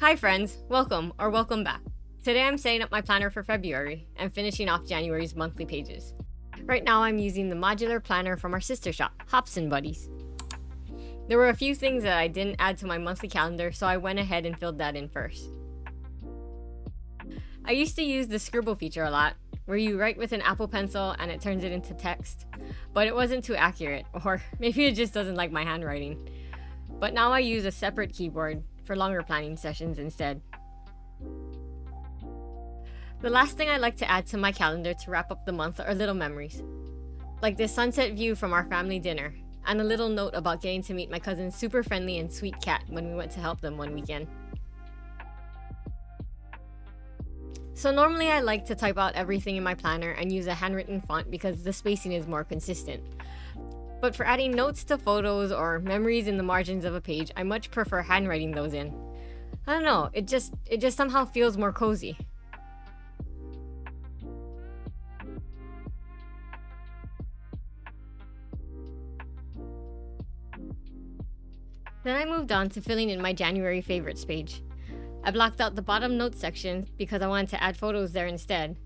Hi friends, welcome or welcome back. Today I'm setting up my planner for February and finishing off January's monthly pages. Right now I'm using the modular planner from our sister shop, Hobson Buddies. There were a few things that I didn't add to my monthly calendar, so I went ahead and filled that in first. I used to use the scribble feature a lot, where you write with an Apple Pencil and it turns it into text, but it wasn't too accurate, or maybe it just doesn't like my handwriting. But now I use a separate keyboard for longer planning sessions instead. The last thing I like to add to my calendar to wrap up the month are little memories, like this sunset view from our family dinner, and a little note about getting to meet my cousin's super friendly and sweet cat when we went to help them one weekend. So normally I like to type out everything in my planner and use a handwritten font because the spacing is more consistent. But for adding notes to photos or memories in the margins of a page, I much prefer handwriting those in. I don't know, it just somehow feels more cozy. Then I moved on to filling in my January favorites page. I blocked out the bottom notes section because I wanted to add photos there instead,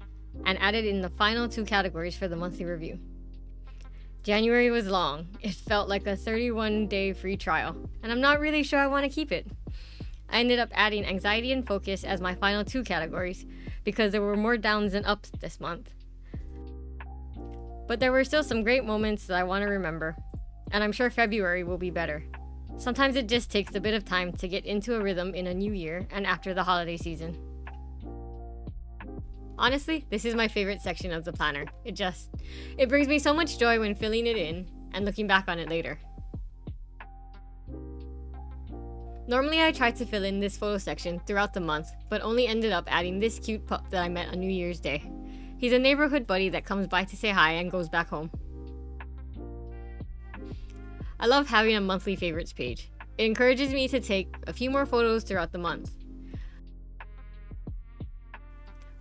and added in the final 2 categories for the monthly review. January was long. It felt like a 31-day free trial, and I'm not really sure I want to keep it. I ended up adding anxiety and focus as my final 2 categories because there were more downs than ups this month. But there were still some great moments that I want to remember, and I'm sure February will be better. Sometimes it just takes a bit of time to get into a rhythm in a new year and after the holiday season. Honestly, this is my favorite section of the planner. It brings me so much joy when filling it in and looking back on it later. Normally I try to fill in this photo section throughout the month, but only ended up adding this cute pup that I met on New Year's Day. He's a neighborhood buddy that comes by to say hi and goes back home. I love having a monthly favorites page. It encourages me to take a few more photos throughout the month.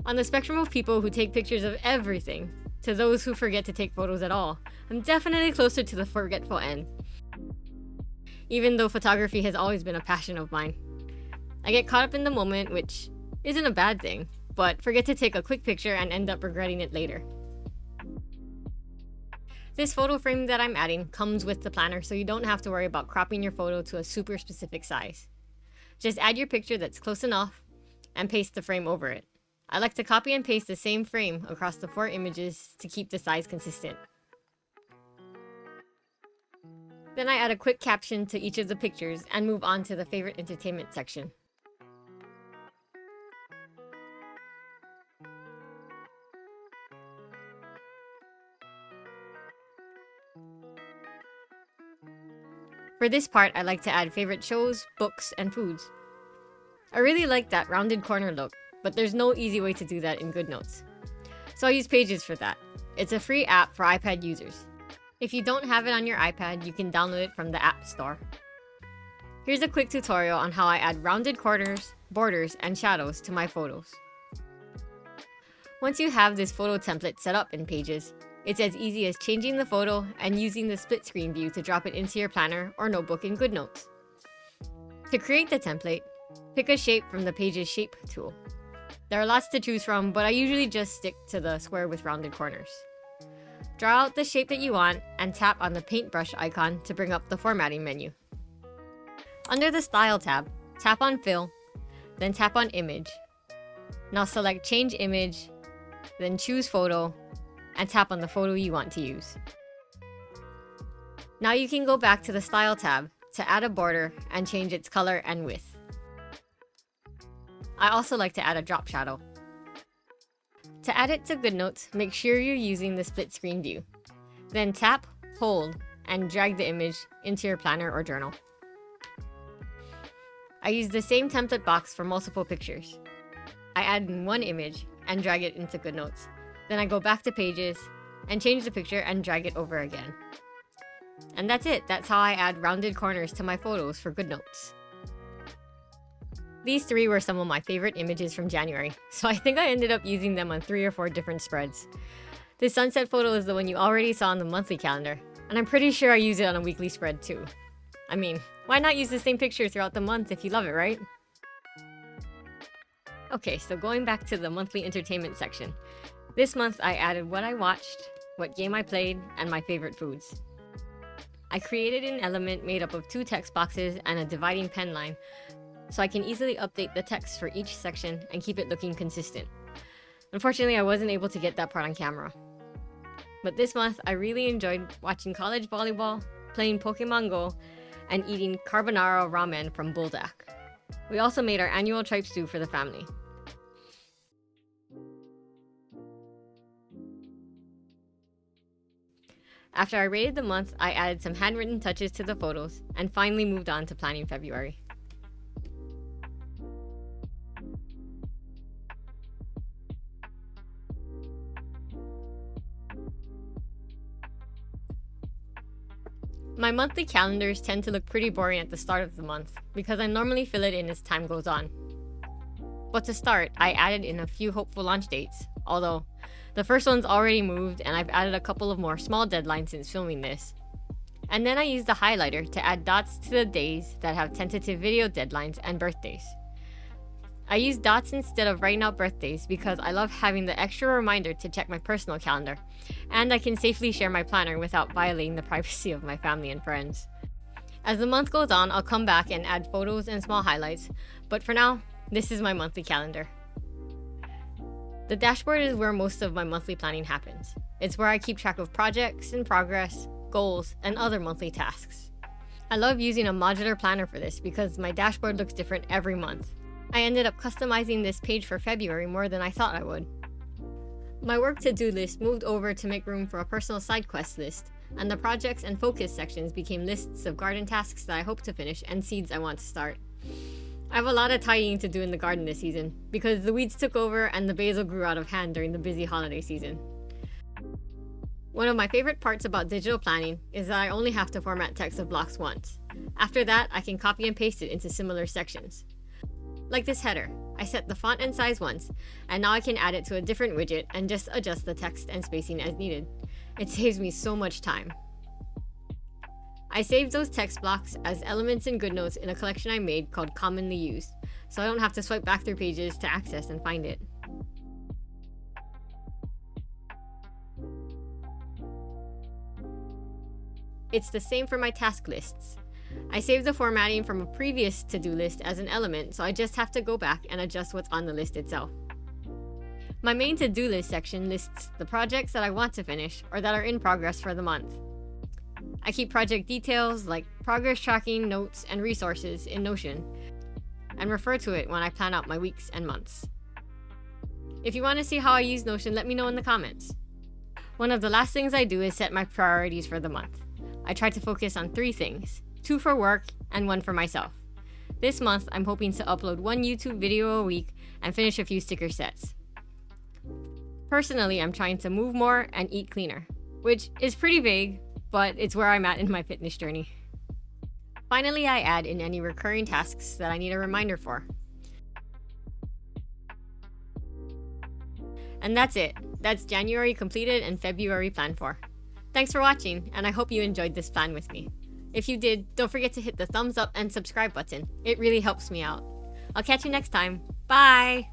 On the spectrum of people who take pictures of everything, to those who forget to take photos at all, I'm definitely closer to the forgetful end. Even though photography has always been a passion of mine. I get caught up in the moment, which isn't a bad thing, but forget to take a quick picture and end up regretting it later. This photo frame that I'm adding comes with the planner, so you don't have to worry about cropping your photo to a super specific size. Just add your picture that's close enough and paste the frame over it. I like to copy and paste the same frame across the 4 images to keep the size consistent. Then I add a quick caption to each of the pictures and move on to the favorite entertainment section. For this part, I like to add favorite shows, books, and foods. I really like that rounded corner look, but there's no easy way to do that in GoodNotes. So I use Pages for that. It's a free app for iPad users. If you don't have it on your iPad, you can download it from the App Store. Here's a quick tutorial on how I add rounded corners, borders, and shadows to my photos. Once you have this photo template set up in Pages, it's as easy as changing the photo and using the split screen view to drop it into your planner or notebook in GoodNotes. To create the template, pick a shape from the Pages Shape tool. There are lots to choose from, but I usually just stick to the square with rounded corners. Draw out the shape that you want and tap on the paintbrush icon to bring up the formatting menu. Under the Style tab, tap on Fill, then tap on Image. Now select Change Image, then choose Photo, and tap on the photo you want to use. Now you can go back to the Style tab to add a border and change its color and width. I also like to add a drop shadow. To add it to GoodNotes, make sure you're using the split screen view. Then tap, hold, and drag the image into your planner or journal. I use the same template box for multiple pictures. I add in one image and drag it into GoodNotes. Then I go back to Pages and change the picture and drag it over again. And that's it. That's how I add rounded corners to my photos for GoodNotes. These 3 were some of my favorite images from January, so I think I ended up using them on 3 or 4 different spreads. This sunset photo is the one you already saw on the monthly calendar, and I'm pretty sure I use it on a weekly spread too. I mean, why not use the same picture throughout the month if you love it, right? Okay, so going back to the monthly entertainment section. This month I added what I watched, what game I played, and my favorite foods. I created an element made up of 2 text boxes and a dividing pen line, so I can easily update the text for each section and keep it looking consistent. Unfortunately, I wasn't able to get that part on camera. But this month, I really enjoyed watching college volleyball, playing Pokemon Go, and eating carbonara ramen from Buldak. We also made our annual tripe stew for the family. After I rated the month, I added some handwritten touches to the photos and finally moved on to planning February. My monthly calendars tend to look pretty boring at the start of the month because I normally fill it in as time goes on. But to start, I added in a few hopeful launch dates, although the first one's already moved and I've added a couple of more small deadlines since filming this. And then I used the highlighter to add dots to the days that have tentative video deadlines and birthdays. I use dots instead of writing out birthdays because I love having the extra reminder to check my personal calendar, and I can safely share my planner without violating the privacy of my family and friends. As the month goes on, I'll come back and add photos and small highlights, but for now, this is my monthly calendar. The dashboard is where most of my monthly planning happens. It's where I keep track of projects in progress, goals, and other monthly tasks. I love using a modular planner for this because my dashboard looks different every month. I ended up customizing this page for February more than I thought I would. My work to-do list moved over to make room for a personal side quest list, and the projects and focus sections became lists of garden tasks that I hope to finish and seeds I want to start. I have a lot of tidying to do in the garden this season, because the weeds took over and the basil grew out of hand during the busy holiday season. One of my favorite parts about digital planning is that I only have to format text of blocks once. After that, I can copy and paste it into similar sections. Like this header, I set the font and size once, and now I can add it to a different widget and just adjust the text and spacing as needed. It saves me so much time. I saved those text blocks as elements in GoodNotes in a collection I made called Commonly Used, so I don't have to swipe back through pages to access and find it. It's the same for my task lists. I saved the formatting from a previous to-do list as an element, so I just have to go back and adjust what's on the list itself. My main to-do list section lists the projects that I want to finish or that are in progress for the month. I keep project details like progress tracking, notes, and resources in Notion, and refer to it when I plan out my weeks and months. If you want to see how I use Notion, let me know in the comments. One of the last things I do is set my priorities for the month. I try to focus on 3 things. 2 for work, and 1 for myself. This month, I'm hoping to upload 1 YouTube video a week and finish a few sticker sets. Personally, I'm trying to move more and eat cleaner, which is pretty vague, but it's where I'm at in my fitness journey. Finally, I add in any recurring tasks that I need a reminder for. And that's it. That's January completed and February planned for. Thanks for watching, and I hope you enjoyed this plan with me. If you did, don't forget to hit the thumbs up and subscribe button. It really helps me out. I'll catch you next time. Bye!